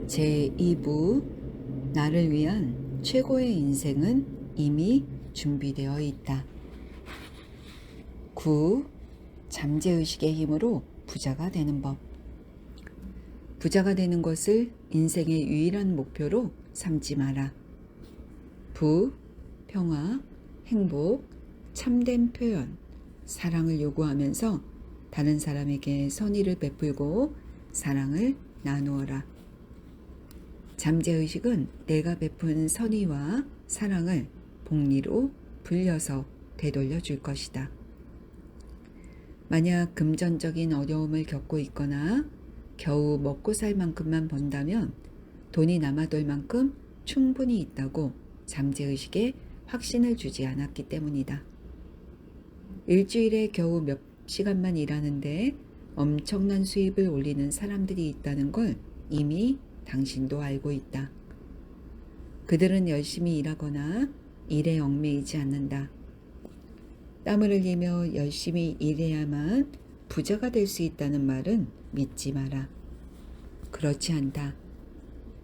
제2부 나를 위한 최고의 인생은 이미 준비되어 있다. 9. 잠재의식의 힘으로 부자가 되는 법. 부자가 되는 것을 인생의 유일한 목표로 삼지 마라. 부, 평화, 행복, 참된 표현, 사랑을 요구하면서 다른 사람에게 선의를 베풀고 사랑을 나누어라. 잠재의식은 내가 베푼 선의와 사랑을 복리로 불려서 되돌려 줄 것이다. 만약 금전적인 어려움을 겪고 있거나 겨우 먹고 살 만큼만 번다면 돈이 남아돌 만큼 충분히 있다고 잠재의식에 확신을 주지 않았기 때문이다. 일주일에 겨우 몇 시간만 일하는데 엄청난 수입을 올리는 사람들이 있다는 걸 이미 당신도 알고 있다. 그들은 열심히 일하거나 일에 얽매이지 않는다. 땀을 흘리며 열심히 일해야만 부자가 될 수 있다는 말은 믿지 마라. 그렇지 않다.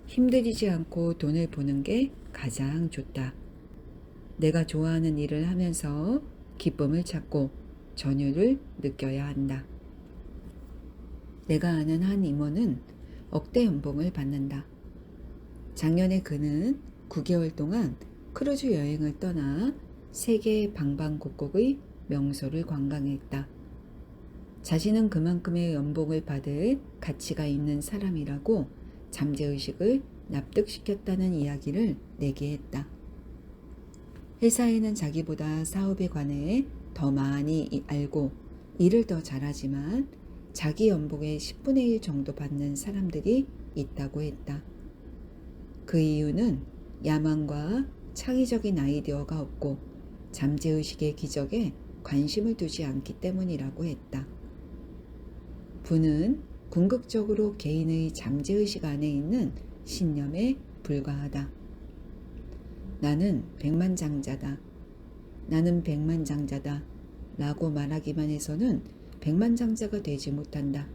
힘들이지 않고 돈을 버는 게 가장 좋다. 내가 좋아하는 일을 하면서 기쁨을 찾고 전율을 느껴야 한다. 내가 아는 한 임원은 억대 연봉을 받는다. 작년에 그는 9개월 동안 크루즈 여행을 떠나 세계 방방곡곡의 명소를 관광했다. 자신은 그만큼의 연봉을 받을 가치가 있는 사람이라고 잠재의식을 납득시켰다는 이야기를 내게 했다. 회사에는 자기보다 사업에 관해 더 많이 알고 일을 더 잘하지만 자기 연봉의 10분의 1 정도 받는 사람들이 있다고 했다. 그 이유는 야망과 창의적인 아이디어가 없고 잠재의식의 기적에 관심을 두지 않기 때문이라고 했다. 부는 궁극적으로 개인의 잠재의식 안에 있는 신념에 불과하다. 나는 백만장자다. 나는 백만장자다. 라고 말하기만 해서는 백만장자가 되지 못한다.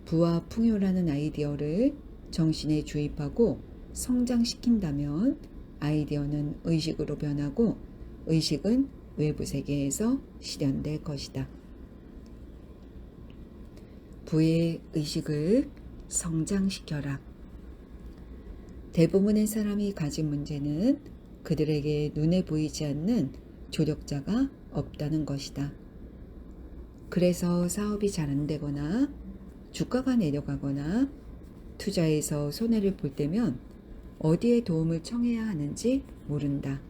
부와 풍요라는 아이디어를 정신에 주입하고 성장시킨다면 아이디어는 의식으로 변하고 의식은 외부 세계에서 실현될 것이다. 부의 의식을 성장시켜라. 대부분의 사람이 가진 문제는 그들에게 눈에 보이지 않는 조력자가 없다는 것이다. 그래서 사업이 잘 안 되거나 주가가 내려가거나 투자에서 손해를 볼 때면 어디에 도움을 청해야 하는지 모른다.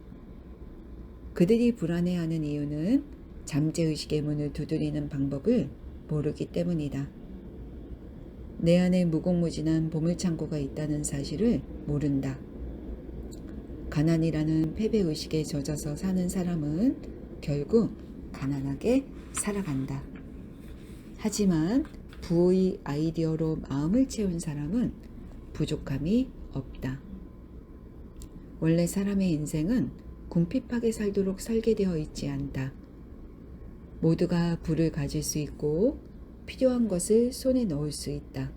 그들이 불안해하는 이유는 잠재의식의 문을 두드리는 방법을 모르기 때문이다. 내 안에 무궁무진한 보물창고가 있다는 사실을 모른다. 가난이라는 패배의식에 젖어서 사는 사람은 결국 가난하게 살아간다. 하지만 부의 아이디어로 마음을 채운 사람은 부족함이 없다. 원래 사람의 인생은 궁핍하게 살도록 설계되어 있지 않다. 모두가 부를 가질 수 있고 필요한 것을 손에 넣을 수 있다.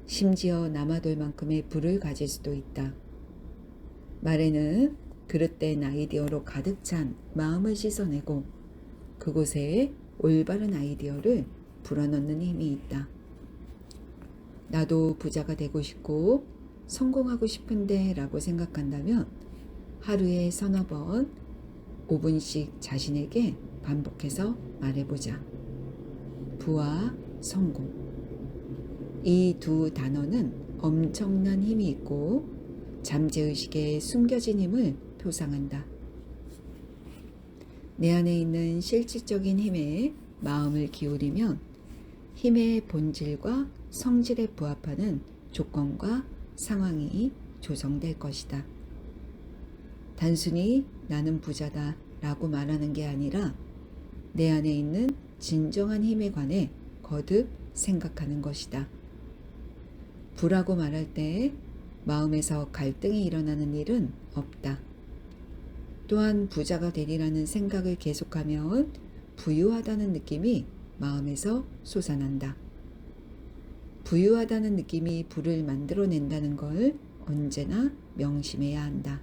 심지어 남아돌 만큼의 부를 가질 수도 있다. 말에는 그릇된 아이디어로 가득 찬 마음을 씻어내고 그곳에 올바른 아이디어를 불어넣는 힘이 있다. 나도 부자가 되고 싶고 성공하고 싶은데 라고 생각한다면 하루에 서너 번 5분씩 자신에게 반복해서 말해보자. 부와 성공. 이 두 단어는 엄청난 힘이 있고 잠재의식에 숨겨진 힘을 표상한다. 내 안에 있는 실질적인 힘에 마음을 기울이면 힘의 본질과 성질에 부합하는 조건과 상황이 조성될 것이다. 단순히 나는 부자다 라고 말하는 게 아니라 내 안에 있는 진정한 힘에 관해 거듭 생각하는 것이다. 부라고 말할 때 마음에서 갈등이 일어나는 일은 없다. 또한 부자가 되리라는 생각을 계속하면 부유하다는 느낌이 마음에서 솟아난다. 부유하다는 느낌이 부를 만들어낸다는 걸 언제나 명심해야 한다.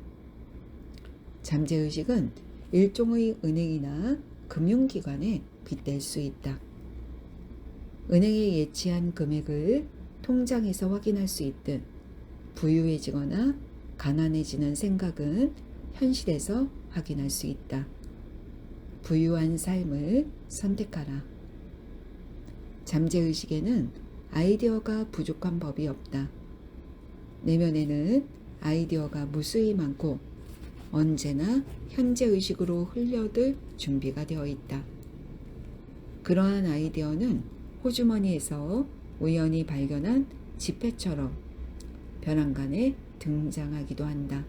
잠재의식은 일종의 은행이나 금융기관에 빗댈 수 있다. 은행에 예치한 금액을 통장에서 확인할 수 있듯 부유해지거나 가난해지는 생각은 현실에서 확인할 수 있다. 부유한 삶을 선택하라. 잠재의식에는 아이디어가 부족한 법이 없다. 내면에는 아이디어가 무수히 많고 언제나 현재의식으로 흘려들 준비가 되어 있다. 그러한 아이디어는 호주머니에서 우연히 발견한 지폐처럼 벼랑간에 등장하기도 한다.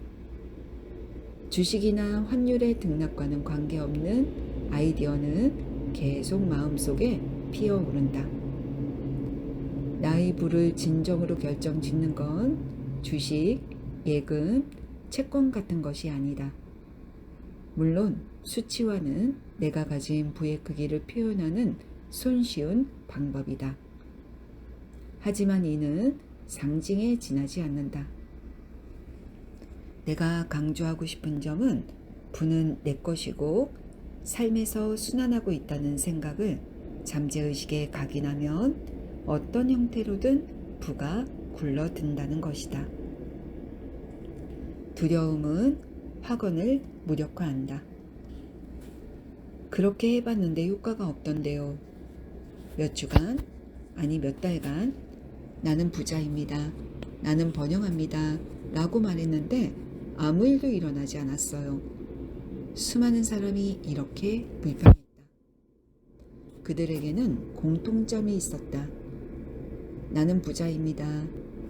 주식이나 환율의 등락과는 관계없는 아이디어는 계속 마음속에 피어오른다. 나의 부를 진정으로 결정짓는 건 주식, 예금, 채권 같은 것이 아니다. 물론 수치화는 내가 가진 부의 크기를 표현하는 손쉬운 방법이다. 하지만 이는 상징에 지나지 않는다. 내가 강조하고 싶은 점은 부는 내 것이고 삶에서 순환하고 있다는 생각을 잠재의식에 각인하면 어떤 형태로든 부가 굴러든다는 것이다. 두려움은 확언을 무력화한다. 그렇게 해봤는데 효과가 없던데요. 몇 주간, 아니 몇 달간 나는 부자입니다. 나는 번영합니다. 라고 말했는데 아무 일도 일어나지 않았어요. 수많은 사람이 이렇게 불평했다. 그들에게는 공통점이 있었다. 나는 부자입니다.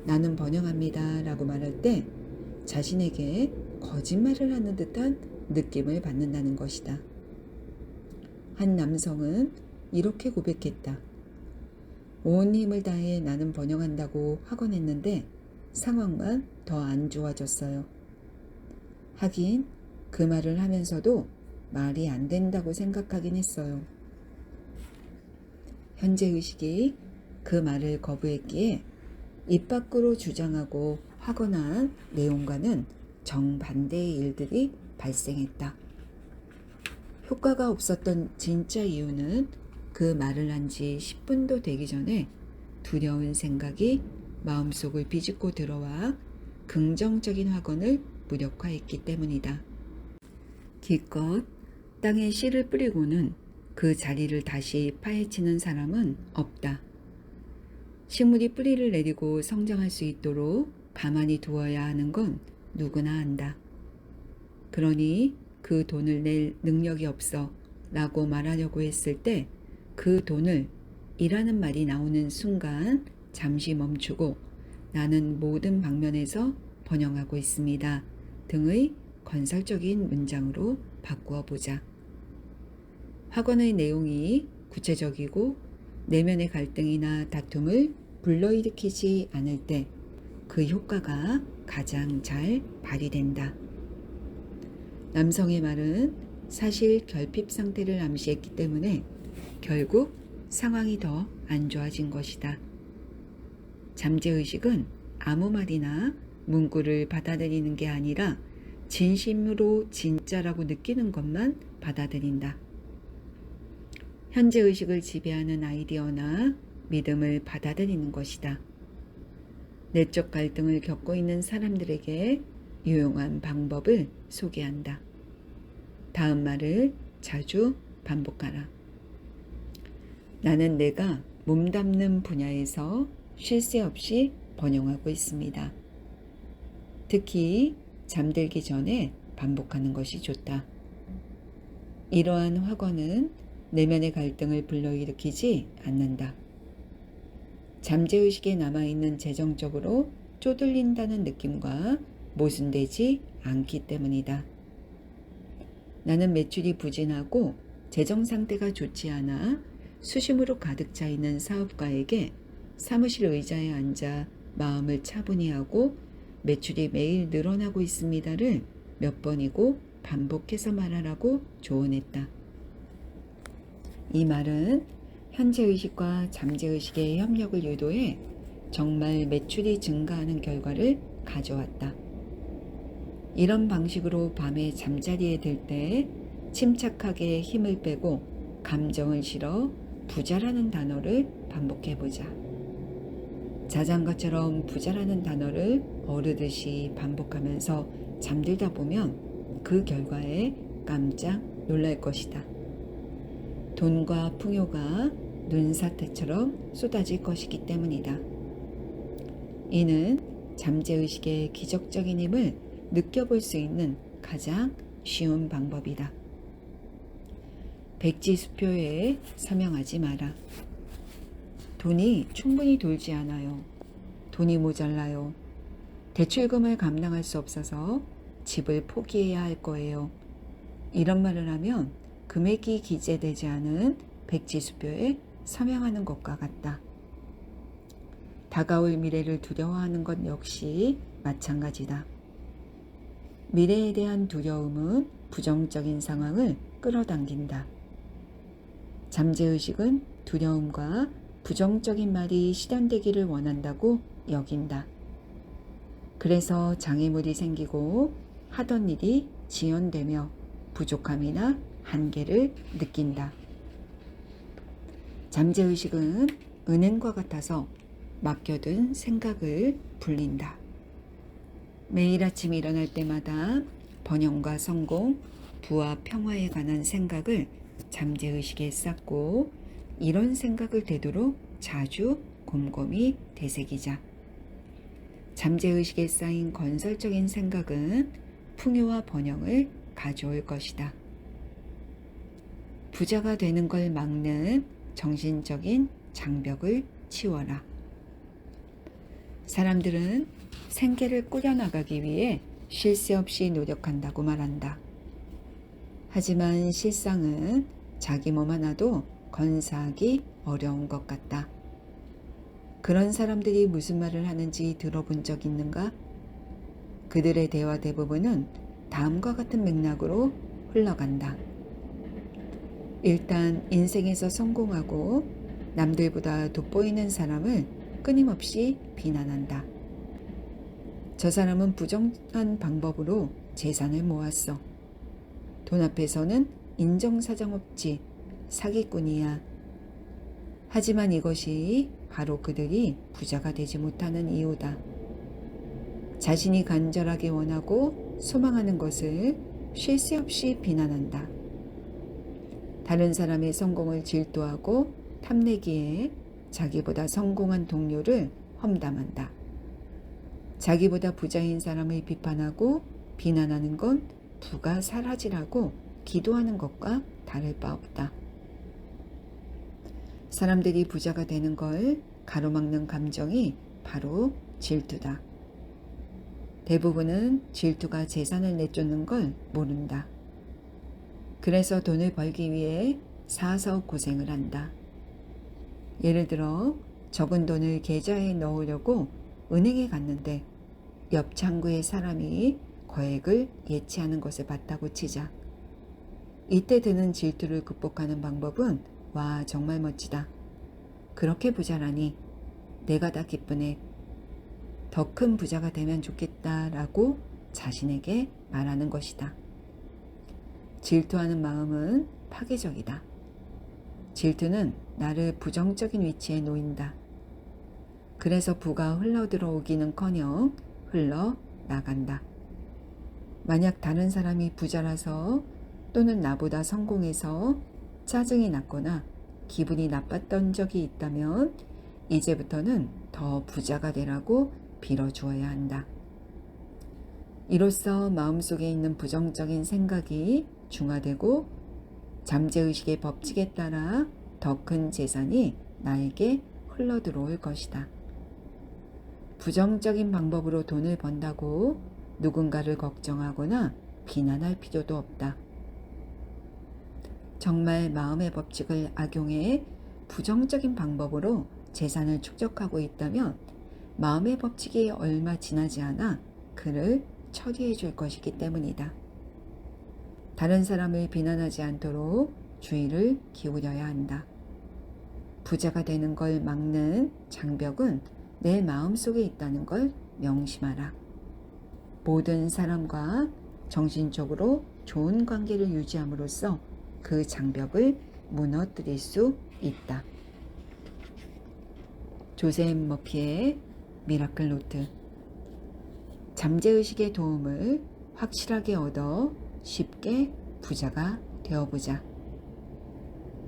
나는 번영합니다. 라고 말할 때 자신에게 거짓말을 하는 듯한 느낌을 받는다는 것이다. 한 남성은 이렇게 고백했다. 온 힘을 다해 나는 번영한다고 하곤 했는데 상황만 더 안 좋아졌어요. 하긴 그 말을 하면서도 말이 안 된다고 생각하긴 했어요. 현재의식이 그 말을 거부했기에 입 밖으로 주장하고 하거나 한 내용과는 정반대의 일들이 발생했다. 효과가 없었던 진짜 이유는 그 말을 한 지 10분도 되기 전에 두려운 생각이 마음속을 비집고 들어와 긍정적인 확언을 무력화했기 때문이다. 기껏 땅에 씨를 뿌리고는 그 자리를 다시 파헤치는 사람은 없다. 식물이 뿌리를 내리고 성장할 수 있도록 가만히 두어야 하는 건 누구나 안다. 그러니 그 돈을 낼 능력이 없어 라고 말하려고 했을 때 그 돈을 이라는 말이 나오는 순간 잠시 멈추고 나는 모든 방면에서 번영하고 있습니다 등의 건설적인 문장으로 바꾸어 보자. 확언의 내용이 구체적이고 내면의 갈등이나 다툼을 불러일으키지 않을 때 그 효과가 가장 잘 발휘된다. 남성의 말은 사실 결핍 상태를 암시했기 때문에 결국 상황이 더 안 좋아진 것이다. 잠재의식은 아무 말이나 문구를 받아들이는 게 아니라 진심으로 진짜라고 느끼는 것만 받아들인다. 현재의식을 지배하는 아이디어나 믿음을 받아들이는 것이다. 내적 갈등을 겪고 있는 사람들에게 유용한 방법을 소개한다. 다음 말을 자주 반복하라. 나는 내가 몸담는 분야에서 쉴 새 없이 번영하고 있습니다. 특히 잠들기 전에 반복하는 것이 좋다. 이러한 확언은 내면의 갈등을 불러일으키지 않는다. 잠재의식에 남아있는 재정적으로 쪼들린다는 느낌과 모순되지 않기 때문이다. 나는 매출이 부진하고 재정 상태가 좋지 않아 수심으로 가득 차 있는 사업가에게 사무실 의자에 앉아 마음을 차분히 하고 매출이 매일 늘어나고 있습니다를 몇 번이고 반복해서 말하라고 조언했다. 이 말은 현재의식과 잠재의식의 협력을 유도해 정말 매출이 증가하는 결과를 가져왔다. 이런 방식으로 밤에 잠자리에 들 때 침착하게 힘을 빼고 감정을 실어 부자라는 단어를 반복해보자. 자장가처럼 부자라는 단어를 어르듯이 반복하면서 잠들다 보면 그 결과에 깜짝 놀랄 것이다. 돈과 풍요가 눈사태처럼 쏟아질 것이기 때문이다. 이는 잠재의식의 기적적인 힘을 느껴볼 수 있는 가장 쉬운 방법이다. 백지수표에 서명하지 마라. 돈이 충분히 돌지 않아요. 돈이 모자라요. 대출금을 감당할 수 없어서 집을 포기해야 할 거예요. 이런 말을 하면 금액이 기재되지 않은 백지수표에 서명하는 것과 같다. 다가올 미래를 두려워하는 것 역시 마찬가지다. 미래에 대한 두려움은 부정적인 상황을 끌어당긴다. 잠재의식은 두려움과 부정적인 말이 실현되기를 원한다고 여긴다. 그래서 장애물이 생기고 하던 일이 지연되며 부족함이나 한계를 느낀다. 잠재의식은 은행과 같아서 맡겨둔 생각을 불린다. 매일 아침 일어날 때마다 번영과 성공, 부와 평화에 관한 생각을 잠재의식에 쌓고 이런 생각을 되도록 자주 곰곰이 되새기자. 잠재의식에 쌓인 건설적인 생각은 풍요와 번영을 가져올 것이다. 부자가 되는 걸 막는 정신적인 장벽을 치워라. 사람들은 생계를 꾸려나가기 위해 쉴 새 없이 노력한다고 말한다. 하지만 실상은 자기 몸 하나도 건사하기 어려운 것 같다. 그런 사람들이 무슨 말을 하는지 들어본 적 있는가? 그들의 대화 대부분은 다음과 같은 맥락으로 흘러간다. 일단 인생에서 성공하고 남들보다 돋보이는 사람을 끊임없이 비난한다. 저 사람은 부정한 방법으로 재산을 모았어. 돈 앞에서는 인정사정 없지. 사기꾼이야. 하지만 이것이 바로 그들이 부자가 되지 못하는 이유다. 자신이 간절하게 원하고 소망하는 것을 쉴 새 없이 비난한다. 다른 사람의 성공을 질투하고 탐내기에 자기보다 성공한 동료를 험담한다. 자기보다 부자인 사람을 비판하고 비난하는 건 부가 사라지라고 기도하는 것과 다를 바 없다. 사람들이 부자가 되는 걸 가로막는 감정이 바로 질투다. 대부분은 질투가 재산을 내쫓는 걸 모른다. 그래서 돈을 벌기 위해 사서 고생을 한다. 예를 들어 적은 돈을 계좌에 넣으려고 은행에 갔는데 옆 창구의 사람이 거액을 예치하는 것을 봤다고 치자. 이때 드는 질투를 극복하는 방법은 와 정말 멋지다. 그렇게 부자라니 내가 다 기쁘네. 더 큰 부자가 되면 좋겠다라고 자신에게 말하는 것이다. 질투하는 마음은 파괴적이다. 질투는 나를 부정적인 위치에 놓인다. 그래서 부가 흘러들어오기는커녕 흘러나간다. 만약 다른 사람이 부자라서 또는 나보다 성공해서 짜증이 났거나 기분이 나빴던 적이 있다면 이제부터는 더 부자가 되라고 빌어주어야 한다. 이로써 마음속에 있는 부정적인 생각이 중화되고 잠재의식의 법칙에 따라 더 큰 재산이 나에게 흘러들어올 것이다. 부정적인 방법으로 돈을 번다고 누군가를 걱정하거나 비난할 필요도 없다. 정말 마음의 법칙을 악용해 부정적인 방법으로 재산을 축적하고 있다면 마음의 법칙이 얼마 지나지 않아 그를 처리해 줄 것이기 때문이다. 다른 사람을 비난하지 않도록 주의를 기울여야 한다. 부자가 되는 걸 막는 장벽은 내 마음속에 있다는 걸 명심하라. 모든 사람과 정신적으로 좋은 관계를 유지함으로써 그 장벽을 무너뜨릴 수 있다. 조셉 머피의 미라클 노트. 잠재의식의 도움을 확실하게 얻어 쉽게 부자가 되어보자.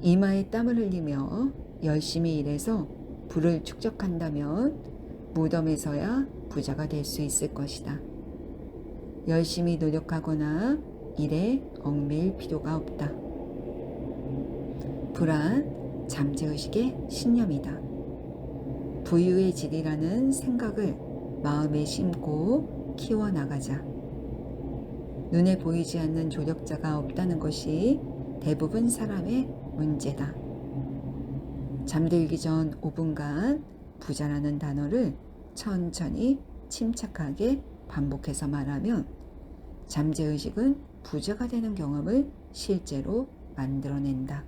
이마에 땀을 흘리며 열심히 일해서 부를 축적한다면 무덤에서야 부자가 될 수 있을 것이다. 열심히 노력하거나 일에 얽매일 필요가 없다. 불안, 잠재의식의 신념이다. 부유의 질이라는 생각을 마음에 심고 키워나가자. 눈에 보이지 않는 조력자가 없다는 것이 대부분 사람의 문제다. 잠들기 전 5분간 부자라는 단어를 천천히 침착하게 반복해서 말하면 잠재의식은 부자가 되는 경험을 실제로 만들어낸다.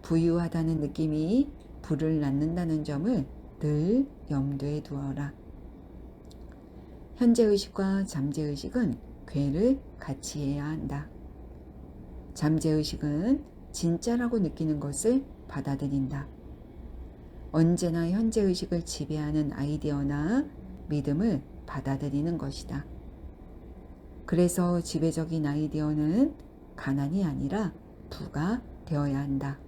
부유하다는 느낌이 불을 낳는다는 점을 늘 염두에 두어라. 현재의식과 잠재의식은 궤를 같이 해야 한다. 잠재의식은 진짜라고 느끼는 것을 받아들인다. 언제나 현재의식을 지배하는 아이디어나 믿음을 받아들이는 것이다. 그래서 지배적인 아이디어는 가난이 아니라 부가 되어야 한다.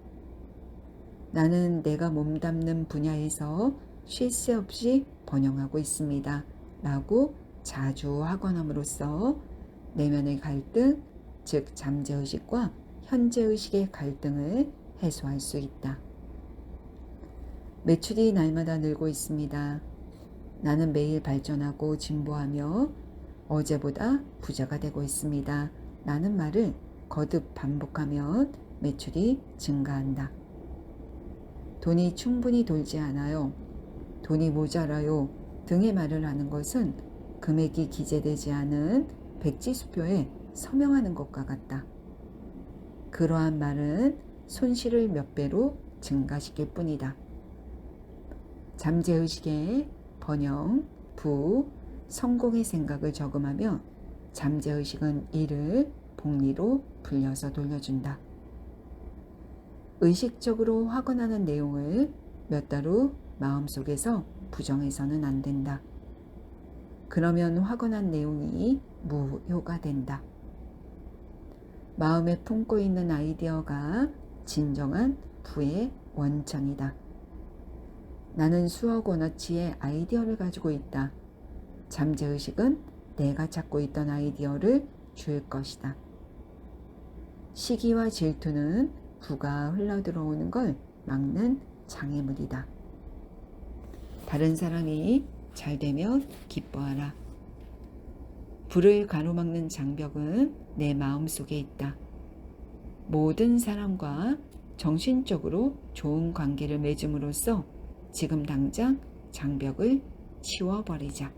나는 내가 몸담는 분야에서 쉴 새 없이 번영하고 있습니다. 라고 자주 하곤 함으로써 내면의 갈등, 즉 잠재의식과 현재의식의 갈등을 해소할 수 있다. 매출이 날마다 늘고 있습니다. 나는 매일 발전하고 진보하며 어제보다 부자가 되고 있습니다. 라는 말을 거듭 반복하면 매출이 증가한다. 돈이 충분히 돌지 않아요. 돈이 모자라요. 등의 말을 하는 것은 금액이 기재되지 않은 백지수표에 서명하는 것과 같다. 그러한 말은 손실을 몇 배로 증가시킬 뿐이다. 잠재의식에 번영, 부, 성공의 생각을 저금하며 잠재의식은 이를 복리로 불려서 돌려준다. 의식적으로 확언하는 내용을 몇 달 후 마음속에서 부정해서는 안 된다. 그러면 확언한 내용이 무효가 된다. 마음에 품고 있는 아이디어가 진정한 부의 원천이다. 나는 수억 원어치의 아이디어를 가지고 있다. 잠재의식은 내가 찾고 있던 아이디어를 줄 것이다. 시기와 질투는 부가 흘러들어오는 걸 막는 장애물이다. 다른 사람이 잘 되면 기뻐하라. 불을 가로막는 장벽은 내 마음속에 있다. 모든 사람과 정신적으로 좋은 관계를 맺음으로써 지금 당장 장벽을 치워버리자.